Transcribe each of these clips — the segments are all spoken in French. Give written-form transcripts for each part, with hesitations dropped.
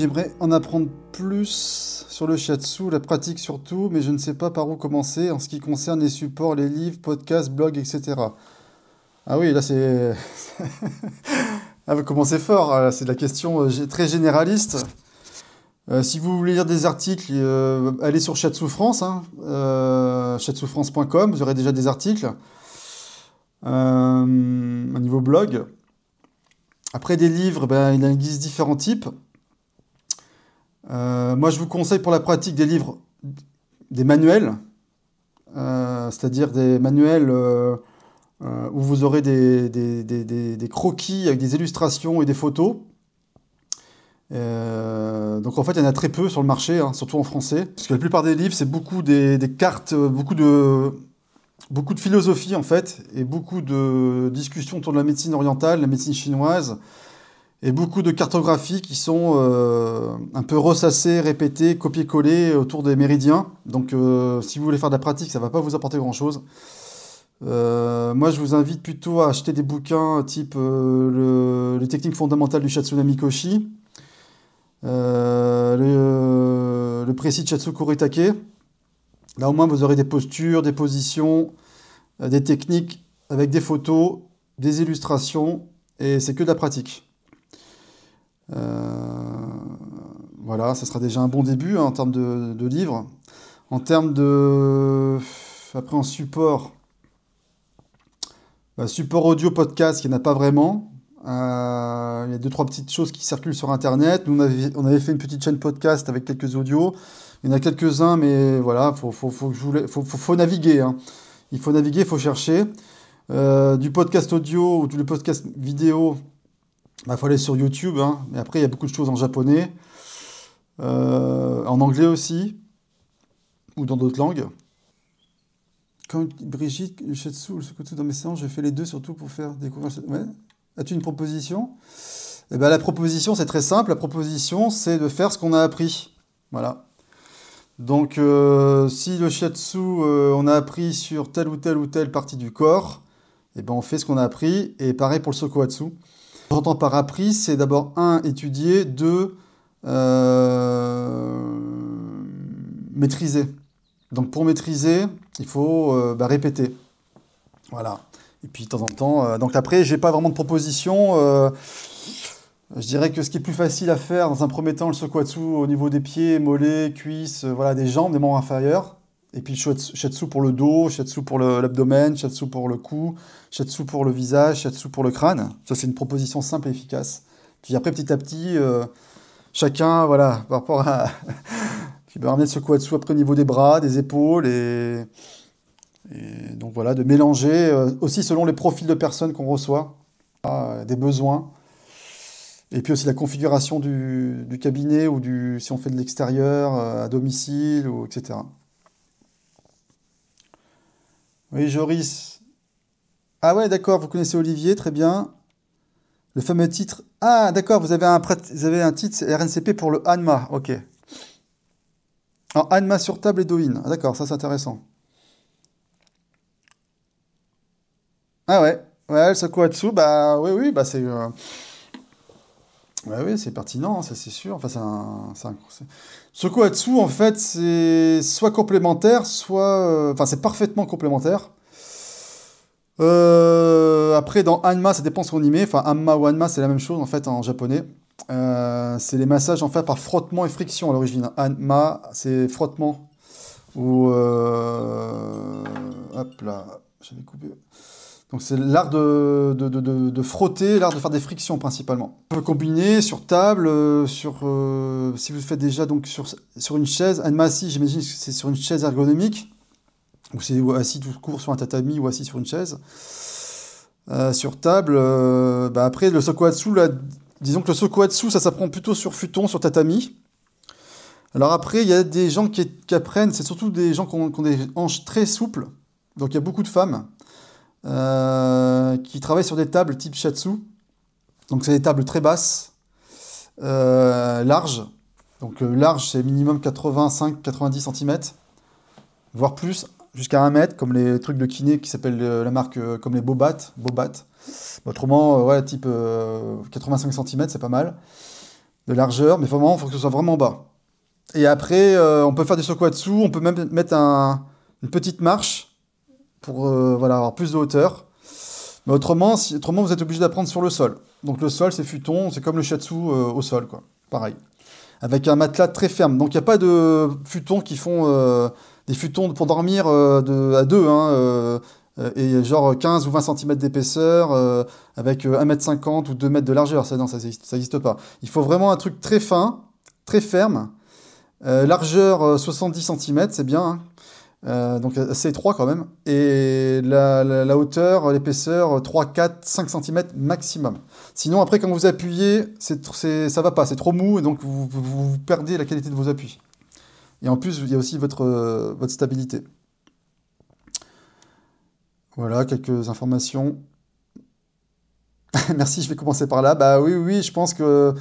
j'aimerais en apprendre plus sur le shiatsu, la pratique surtout, mais je ne sais pas par où commencer en ce qui concerne les supports, les livres, podcasts, blogs, etc. Ah oui, là c'est... Ah, vous commencez fort, c'est de la question très généraliste. Si vous voulez lire des articles, allez sur Shiatsu France, hein, shiatsufrance.com, vous aurez déjà des articles au niveau blog. Après des livres, ben, il existe différents types. Moi, je vous conseille pour la pratique des livres, des manuels, c'est-à-dire des manuels où vous aurez des croquis avec des illustrations et des photos. Donc en fait, il y en a très peu sur le marché, hein, surtout en français. Parce que la plupart des livres, c'est beaucoup des cartes, beaucoup de philosophie en fait, et beaucoup de discussions autour de la médecine orientale, la médecine chinoise, et beaucoup de cartographies qui sont un peu ressassées, répétées, copiées-collées autour des méridiens. Donc si vous voulez faire de la pratique, ça ne va pas vous apporter grand-chose. Moi, je vous invite plutôt à acheter des bouquins type les techniques fondamentales du Shiatsu Namikoshi, le précis Shiatsu Kuretake. Là, au moins, vous aurez des postures, des positions, des techniques avec des photos, des illustrations, et c'est que de la pratique. Voilà, ça sera déjà un bon début hein, en termes de livres. En termes de... Après, en support... support audio, podcast, il n'y en a pas vraiment. Il y a 2-3 petites choses qui circulent sur Internet. Nous, on avait fait une petite chaîne podcast avec quelques audios. Il y en a quelques-uns, mais voilà, faut naviguer. Hein. Il faut naviguer, il faut chercher. Du podcast audio ou du podcast vidéo, il faut aller sur YouTube. Hein. Mais après, il y a beaucoup de choses en japonais. En anglais aussi. Ou dans d'autres langues. Quand Brigitte, le shiatsu ou le sokotsu dans mes séances, je fais les deux surtout pour faire découvrir... Ouais. As-tu une proposition? Eh ben, la proposition, c'est très simple. La proposition, c'est de faire ce qu'on a appris. Voilà. Donc, si le shiatsu, on a appris sur telle ou telle partie du corps, eh ben, on fait ce qu'on a appris. Et pareil pour le sokohatsu. J'entends par appris, c'est d'abord, 1, étudier, 2, maîtriser. Donc, pour maîtriser, il faut répéter. Voilà. Et puis, de temps en temps... donc après, j'ai pas vraiment de proposition. Je dirais que ce qui est plus facile à faire, dans un premier temps, le sokohatsu au niveau des pieds, mollets, cuisses, voilà, des jambes, des membres inférieurs. Et puis, le shiatsu pour le dos, shiatsu pour l'abdomen, shiatsu pour le cou, shiatsu pour le visage, shiatsu pour le crâne. Ça, c'est une proposition simple et efficace. Puis après, petit à petit, chacun, voilà, par rapport à... qui peut ramener le sokohatsu après au niveau des bras, des épaules, et donc voilà, de mélanger, aussi selon les profils de personnes qu'on reçoit, des besoins, et puis aussi la configuration du cabinet, ou si on fait de l'extérieur, à domicile, etc. Oui, Joris. Ah ouais, d'accord, vous connaissez Olivier, très bien. Le fameux titre... Ah, d'accord, vous avez un titre RNCP pour le Hanma, ok. Alors, Hanma sur table et Doin. Ah, d'accord, ça c'est intéressant. Ah ouais, ouais, le Sokohatsu, bah oui, bah c'est ouais, oui, c'est pertinent, hein, ça c'est sûr. Enfin, Sokohatsu, en fait, c'est soit complémentaire, soit... Enfin, c'est parfaitement complémentaire. Après, dans Hanma, ça dépend ce qu'on y met. Enfin, Hanma ou Hanma, c'est la même chose, en fait, en japonais. C'est les massages, en fait, par frottement et friction, à l'origine. Hanma, c'est frottement. Ou... Hop là, j'avais coupé... Donc c'est l'art de frotter, l'art de faire des frictions principalement. On peut combiner sur table, si vous faites déjà donc sur une chaise. Hanma, si j'imagine que c'est sur une chaise ergonomique, ou c'est assis tout court sur un tatami ou assis sur une chaise. Sur table, après le sokohatsu, là, disons que le sokohatsu, ça s'apprend plutôt sur futon, sur tatami. Alors après, il y a des gens qui apprennent, c'est surtout des gens qui ont des hanches très souples. Donc il y a beaucoup de femmes. Qui travaillent sur des tables type shiatsu. Donc c'est des tables très basses, larges. Donc large, c'est minimum 85-90 cm, voire plus, jusqu'à 1 mètre, comme les trucs de kiné qui s'appellent la marque comme les Bobat. Autrement, ouais, type 85 cm, c'est pas mal. de largeur, mais vraiment, il faut que ce soit vraiment bas. Et après, on peut faire du Sokuatsu, on peut même mettre une petite marche pour voilà, avoir plus de hauteur. Mais autrement, autrement, vous êtes obligé d'apprendre sur le sol. Donc le sol, c'est futon, c'est comme le shiatsu au sol, quoi. Pareil. Avec un matelas très ferme. Donc il n'y a pas de futons qui font des futons pour dormir à deux, hein, et genre 15 ou 20 cm d'épaisseur, avec 1,50 m ou 2 mètres de largeur. Ça, non, ça n'existe pas. Il faut vraiment un truc très fin, très ferme. Largeur 70 cm, c'est bien, hein. Donc assez étroit quand même. Et la hauteur, l'épaisseur, 3, 4, 5 cm maximum. Sinon, après, quand vous appuyez, ça va pas, c'est trop mou, et donc vous perdez la qualité de vos appuis. Et en plus, il y a aussi votre stabilité. Voilà, quelques informations. Merci, je vais commencer par là. Bah oui, oui, je pense que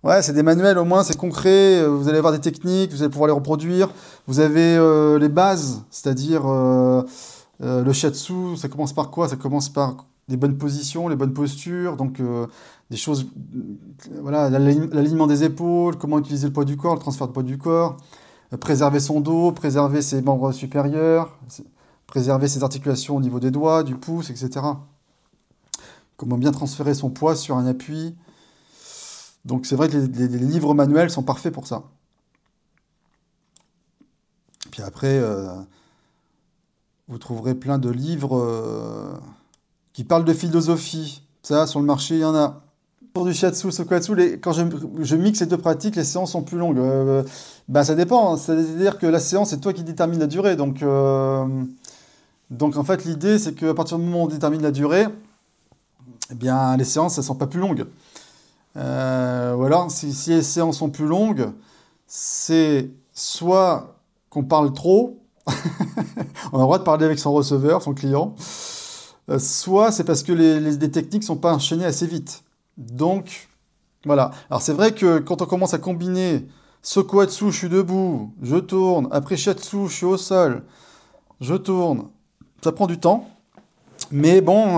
ouais, c'est des manuels, au moins c'est concret, vous allez avoir des techniques, vous allez pouvoir les reproduire. Vous avez les bases, c'est-à-dire le shiatsu, ça commence par quoi? Ça commence par des bonnes positions, les bonnes postures, donc des choses, voilà, l'alignement des épaules, comment utiliser le poids du corps, le transfert de poids du corps, préserver son dos, préserver ses membres supérieurs, préserver ses articulations au niveau des doigts, du pouce, etc. Comment bien transférer son poids sur un appui. Donc c'est vrai que les livres manuels sont parfaits pour ça. Puis après, vous trouverez plein de livres qui parlent de philosophie. Ça, sur le marché, il y en a. Pour du shiatsu, sokuatsu, quand je mixe ces deux pratiques, les séances sont plus longues. Ben, ça dépend, hein. C'est-à-dire que la séance, c'est toi qui détermine la durée. Donc en fait, l'idée, c'est qu'à partir du moment où on détermine la durée, eh bien, les séances, elles ne sont pas plus longues. Ou alors, si les séances sont plus longues, c'est soit qu'on parle trop, on a le droit de parler avec son receveur, son client, soit c'est parce que les techniques ne sont pas enchaînées assez vite. Donc, voilà. Alors c'est vrai que quand on commence à combiner Sokuatsu, je suis debout, je tourne, après Shiatsu, je suis au sol, je tourne, ça prend du temps. Mais bon,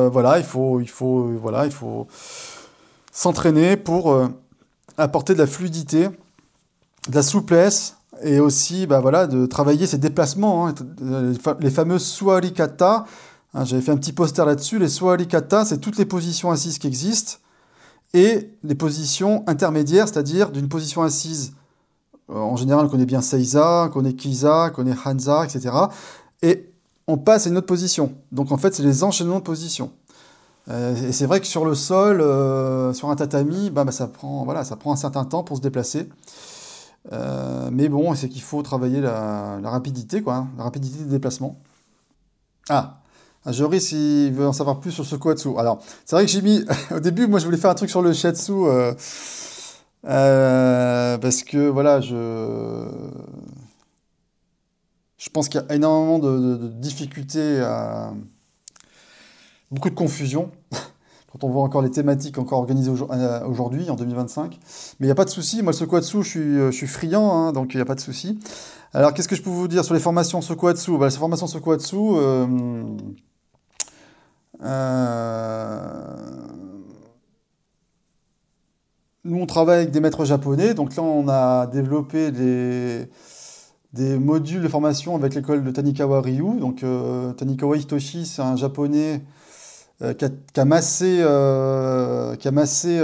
voilà, voilà, il faut s'entraîner pour apporter de la fluidité, de la souplesse, et aussi bah, voilà, de travailler ses déplacements, hein, les fameux Suari Kata. Hein, j'avais fait un petit poster là-dessus. Les Suari Kata, c'est toutes les positions assises qui existent, et les positions intermédiaires, c'est-à-dire d'une position assise. En général, on connaît bien Seiza, on connaît Kiza, on connaît Hanza, etc. Et on passe à une autre position. Donc en fait, c'est les enchaînements de positions. Et c'est vrai que sur le sol, sur un tatami, ça prend un certain temps pour se déplacer. Mais bon, c'est qu'il faut travailler la rapidité, quoi, hein, la rapidité des déplacements. Ah, Joris, il veut en savoir plus sur ce Sokuatsu. Alors, c'est vrai que j'ai mis... Au début, moi, je voulais faire un truc sur le shiatsu, parce que, voilà, je pense qu'il y a énormément de difficultés, beaucoup de confusion. Quand on voit encore les thématiques encore organisées aujourd'hui, en 2025. Mais il n'y a pas de souci. Moi, le Sokuatsu, je suis friand, hein, donc il n'y a pas de souci. Alors, qu'est-ce que je peux vous dire sur les formations Sokuatsu? Ces formations Sokuatsu, nous, on travaille avec des maîtres japonais. Donc là, on a développé des modules de formation avec l'école de Tanikawa Ryu. Donc, Tanikawa Hitoshi, c'est un japonais qui a massé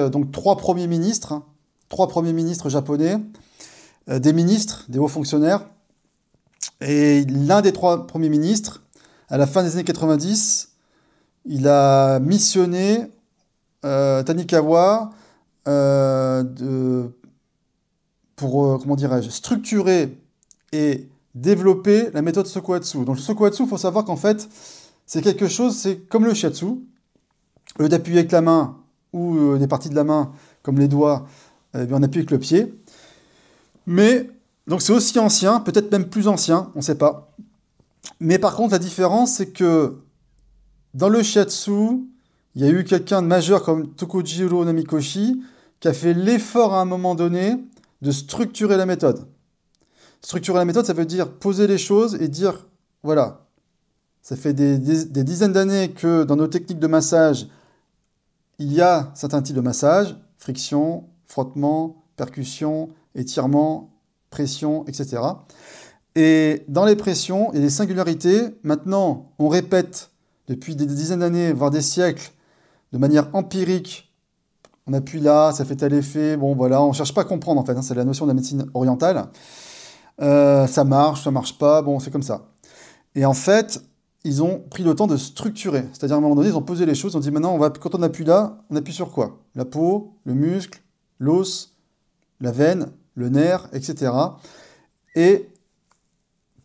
donc trois premiers ministres, hein, trois premiers ministres japonais, des ministres, des hauts fonctionnaires. Et l'un des trois premiers ministres, à la fin des années 90, il a missionné Tanikawa pour, comment dirais-je, structurer et développer la méthode Sokuatsu. Donc le Sokuatsu, il faut savoir qu'en fait, c'est quelque chose, c'est comme le shiatsu. Au lieu d'appuyer avec la main ou des parties de la main, comme les doigts, on appuie avec le pied. Mais, donc c'est aussi ancien, peut-être même plus ancien, on ne sait pas. Mais par contre, la différence, c'est que dans le shiatsu, il y a eu quelqu'un de majeur comme Tokujiro Namikoshi qui a fait l'effort à un moment donné de structurer la méthode. Structurer la méthode, ça veut dire poser les choses et dire, voilà, ça fait des dizaines d'années que dans nos techniques de massage, il y a certains types de massage, friction, frottement, percussion, étirement, pression, etc. Et dans les pressions et les singularités, maintenant, on répète depuis des dizaines d'années, voire des siècles, de manière empirique. On appuie là, ça fait tel effet. Bon, voilà, on ne cherche pas à comprendre, en fait. Hein, c'est la notion de la médecine orientale. Ça marche pas. Bon, c'est comme ça. Et en fait, ils ont pris le temps de structurer. C'est-à-dire, à un moment donné, ils ont posé les choses. Ils ont dit, maintenant, quand on appuie là, on appuie sur quoi? La peau, le muscle, l'os, la veine, le nerf, etc. Et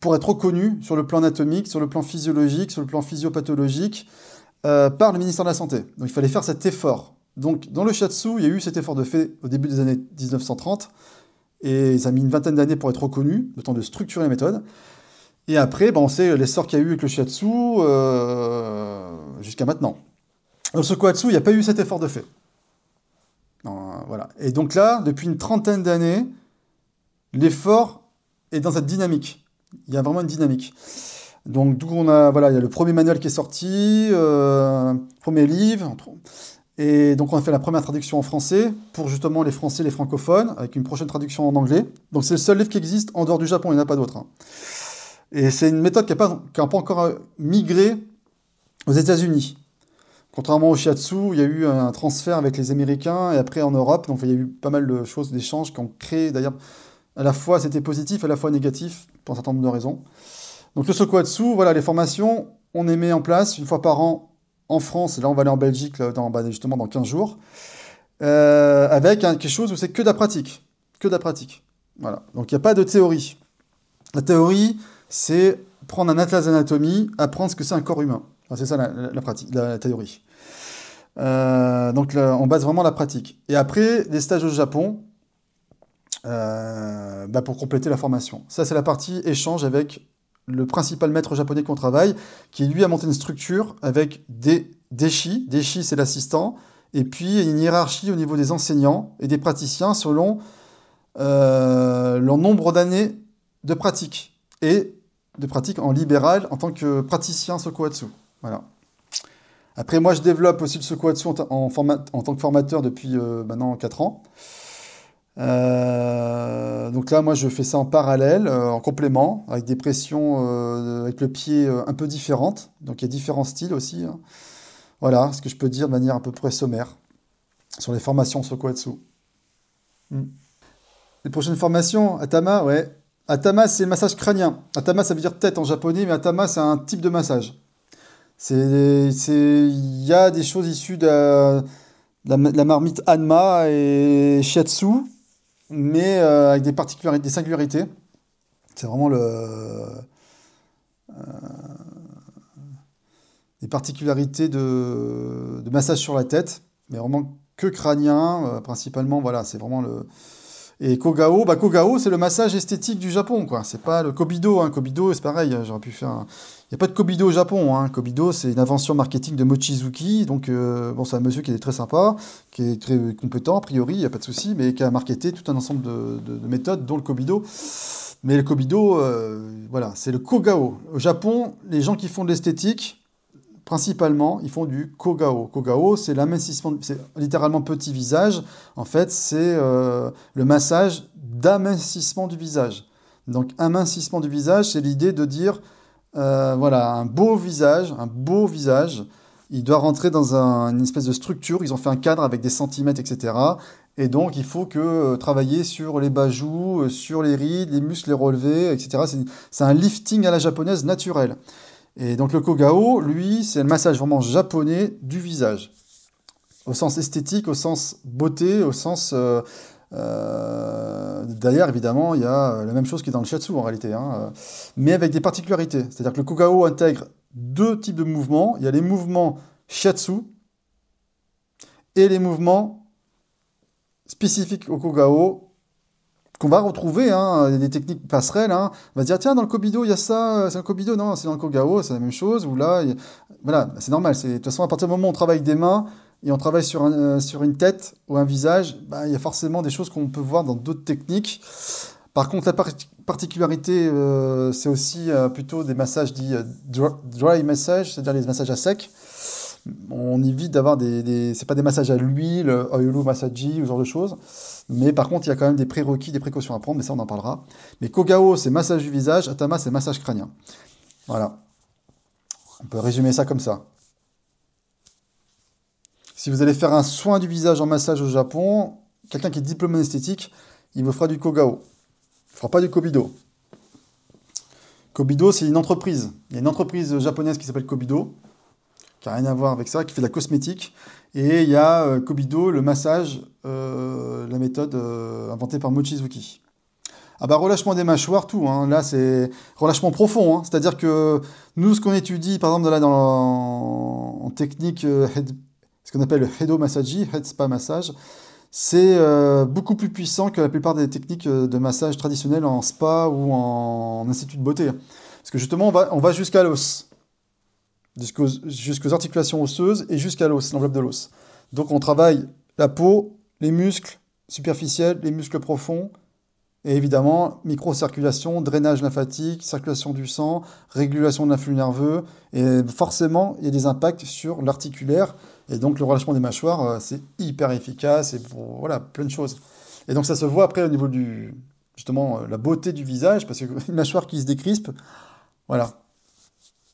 pour être reconnu sur le plan anatomique, sur le plan physiologique, sur le plan physiopathologique, par le ministère de la Santé. Donc il fallait faire cet effort. Donc dans le shiatsu, il y a eu cet effort de fait au début des années 1930, et ça a mis une vingtaine d'années pour être reconnu, le temps de structurer la méthode. Et après, on sait l'essor qu'il y a eu avec le shiatsu jusqu'à maintenant. Dans le sokuhatsu, il n'y a pas eu cet effort de fait. Non, voilà. Et donc là, depuis une trentaine d'années, l'effort est dans cette dynamique. Il y a vraiment une dynamique. Donc, d'où il y a le premier manuel qui est sorti, premier livre. Et donc, on a fait la première traduction en français pour justement les Français, les francophones, avec une prochaine traduction en anglais. Donc, c'est le seul livre qui existe en dehors du Japon, il n'y en a pas d'autre. Hein. Et c'est une méthode qui n'a pas encore migré aux États-Unis. Contrairement au shiatsu, il y a eu un transfert avec les Américains et après en Europe. Donc, il y a eu pas mal de choses, d'échanges qui ont créé, d'ailleurs, à la fois c'était positif, à la fois négatif, pour un certain nombre de raisons. Donc le sokuhatsu, voilà, les formations, on les met en place une fois par an en France, et là on va aller en Belgique là, justement dans 15 jours, avec quelque chose où c'est que de la pratique. Que de la pratique. Voilà. Donc il n'y a pas de théorie. La théorie, c'est prendre un atlas d'anatomie, apprendre ce que c'est un corps humain. Enfin, c'est ça la pratique, la théorie. Donc là, on base vraiment la pratique. Et après, les stages au Japon, pour compléter la formation. Ça, c'est la partie échange avec le principal maître japonais qu'on travaille, qui lui a monté une structure avec des deshi. Deshi, c'est l'assistant. Et puis, une hiérarchie au niveau des enseignants et des praticiens selon leur nombre d'années de pratique. Et de pratique en libéral en tant que praticien sokuhatsu. Voilà. Après, moi, je développe aussi le sokuhatsu en tant que formateur depuis maintenant 4 ans. Donc là, moi, je fais ça en parallèle, en complément, avec des pressions avec le pied un peu différentes. Donc, il y a différents styles aussi. Hein. Voilà ce que je peux dire de manière à peu près sommaire sur les formations sokuhatsu. Les prochaines formations, Atama, ouais. Atama, c'est le massage crânien. Atama, ça veut dire tête en japonais, mais Atama, c'est un type de massage. Il y a des choses issues de la marmite Hanma et Shiatsu, mais avec des particularités, des singularités. C'est vraiment des particularités de massage sur la tête, mais vraiment que crânien, principalement, voilà, c'est vraiment le... Et Kogao, Kogao, c'est le massage esthétique du Japon, quoi. C'est pas le Kobido, hein. Kobido, c'est pareil, j'aurais pu faire... Il n'y a pas de Kobido au Japon, hein. Kobido, c'est une invention marketing de Mochizuki, donc c'est un monsieur qui est très sympa, qui est très compétent, a priori, il n'y a pas de souci, mais qui a marketé tout un ensemble de méthodes, dont le Kobido. Mais le Kobido, voilà, c'est le Kogao. Au Japon, les gens qui font de l'esthétique, principalement, ils font du Kogao. Kogao, c'est l'amincissement, c'est littéralement petit visage. En fait, c'est le massage d'amincissement du visage. Donc, amincissement du visage, c'est l'idée de dire, voilà, un beau visage, il doit rentrer dans une espèce de structure. Ils ont fait un cadre avec des centimètres, etc. Et donc, il faut travailler sur les bas-joues, sur les rides, les muscles, les relevés, etc. C'est un lifting à la japonaise naturel. Et donc le Kogao, lui, c'est le massage vraiment japonais du visage. Au sens esthétique, au sens beauté, au sens... D'ailleurs, évidemment, il y a la même chose qui est dans le shiatsu en réalité, hein, mais avec des particularités. C'est-à-dire que le Kogao intègre 2 types de mouvements. Il y a les mouvements shiatsu et les mouvements spécifiques au Kogao, qu'on va retrouver, hein, des techniques passerelles. Hein. On va se dire, tiens, dans le Kobido, il y a ça, c'est un Kobido. Non, c'est dans le Kogao, c'est la même chose. Ou là, voilà, c'est normal. De toute façon, à partir du moment où on travaille des mains et on travaille sur une tête ou un visage, il y a forcément des choses qu'on peut voir dans d'autres techniques. Par contre, la particularité, c'est aussi plutôt des massages dits dry massage, c'est-à-dire les massages à sec. On évite d'avoir c'est pas des massages à l'huile, oilu masaji, ou ce genre de choses. Mais par contre, il y a quand même des prérequis, des précautions à prendre, mais ça, on en parlera. Mais Kogao, c'est massage du visage, Atama, c'est massage crânien. Voilà. On peut résumer ça comme ça. Si vous allez faire un soin du visage en massage au Japon, quelqu'un qui est diplômé en esthétique, il vous fera du Kogao. Il ne fera pas du Kobido. Kobido, c'est une entreprise. Il y a une entreprise japonaise qui s'appelle Kobido, qui n'a rien à voir avec ça, qui fait de la cosmétique. Et il y a Kobido, le massage, la méthode inventée par Mochizuki. Ah bah relâchement des mâchoires, tout. Hein. Là, c'est relâchement profond. Hein. C'est-à-dire que nous, ce qu'on étudie, par exemple, là, en technique, ce qu'on appelle le Hedo Massaji, Head Spa Massage, c'est beaucoup plus puissant que la plupart des techniques de massage traditionnelles en spa ou en institut de beauté. Parce que justement, on va jusqu'à l'os, jusqu'aux articulations osseuses et jusqu'à l'os, l'enveloppe de l'os. Donc on travaille la peau, les muscles superficiels, les muscles profonds, et évidemment, microcirculation, drainage lymphatique, circulation du sang, régulation de l'influx nerveux, et forcément, il y a des impacts sur l'articulaire, et donc le relâchement des mâchoires, c'est hyper efficace, et pour, voilà, plein de choses. Et donc ça se voit après au niveau justement, la beauté du visage, parce qu'une mâchoire qui se décrispe, voilà.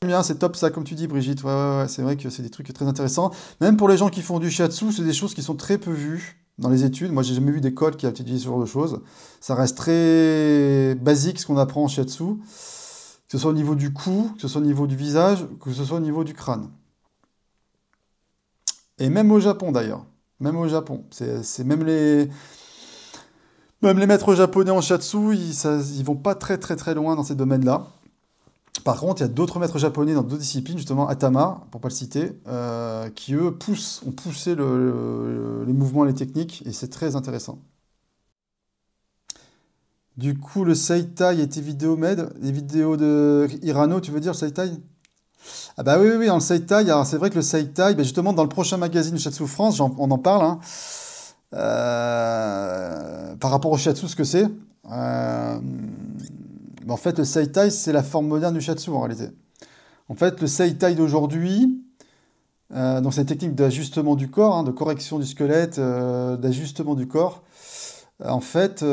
Bien, c'est top ça, comme tu dis Brigitte, ouais, c'est vrai que c'est des trucs très intéressants. Même pour les gens qui font du shiatsu, c'est des choses qui sont très peu vues dans les études. Moi, j'ai jamais vu d'école qui a étudié ce genre de choses. Ça reste très basique ce qu'on apprend en shiatsu, que ce soit au niveau du cou, que ce soit au niveau du visage, que ce soit au niveau du crâne. Et même au Japon d'ailleurs. Même au Japon. C'est même les maîtres japonais en shiatsu, ils vont pas très très très loin dans ces domaines-là. Par contre, il y a d'autres maîtres japonais dans d'autres disciplines, justement Atama, pour pas le citer, qui eux ont poussé les mouvements et les techniques, et c'est très intéressant. Du coup, le Seitai était vidéo-med, les vidéos de Hirano, tu veux dire, le Seitai? Ah bah oui, dans le Seitai, alors c'est vrai que le Seitai, bah justement, dans le prochain magazine Shiatsu France, on en parle, hein, par rapport au Shiatsu, ce que c'est. En fait, le Seitai, c'est la forme moderne du Shiatsu, en réalité. En fait, le Seitai d'aujourd'hui, donc c'est une technique d'ajustement du corps, hein, de correction du squelette, d'ajustement du corps. En fait,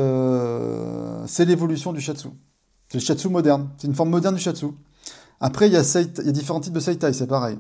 c'est l'évolution du Shiatsu. C'est le Shiatsu moderne. C'est une forme moderne du Shiatsu. Après, il y a différents types de Seitai, c'est pareil.